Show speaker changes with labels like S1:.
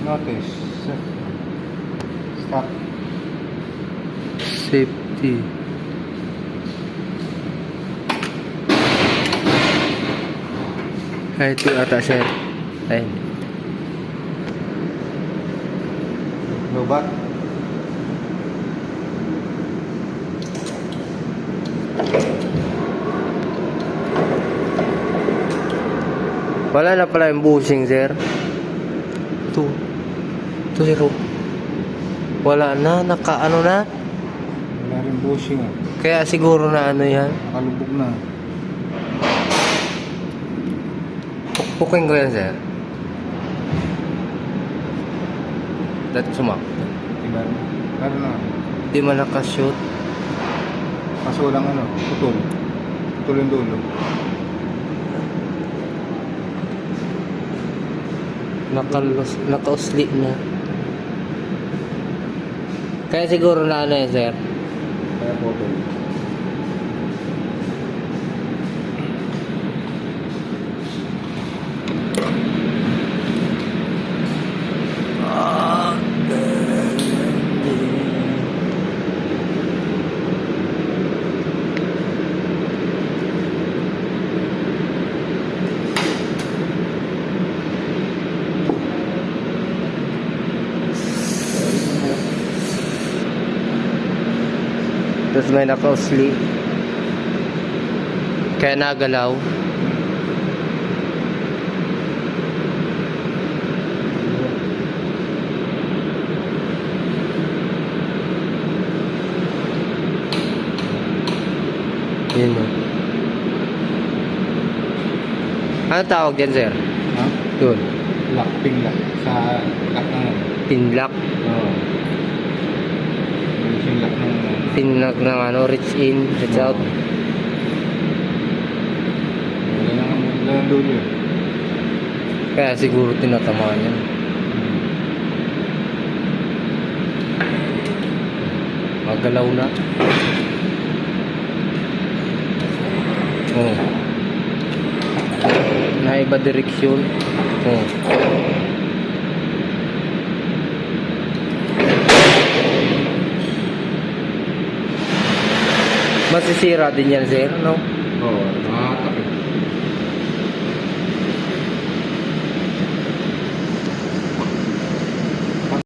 S1: Notice. Stop.
S2: Safety. Ay, ito ata sir. Ay.
S1: Lobat.
S2: Wala na pala yung bushing sir. Ito. Ito sir. Wala na. Naka ano na.
S1: Wala rin bushing eh.
S2: Kaya siguro na ano yan.
S1: Nakalubog na.
S2: Pukin ko yan sir. Dati sumak.
S1: Diba? Meron na.
S2: Di man nakashoot.
S1: Kaso walang ano, putol. Putol yung dulo.
S2: Nakausli na. Kaya siguro na ano yan sir.
S1: Kaya putol.
S2: Tapos may nakausli. Kaya nagalaw. Yun o. Ano tawag dyan sir?
S1: Ha?
S2: Yun.
S1: Lock, ping lock. Sa lock ng ano.
S2: Pinlock.
S1: Oo. Yung lock ng
S2: Pinlock ng ano, reach in, reach out.
S1: wala nang dulo eh.
S2: Kaya siguro tinatamaan yan. Magalaw na. Oh. Naiba direksyon. Oh. Masisira din yan sir, no?
S1: Oo.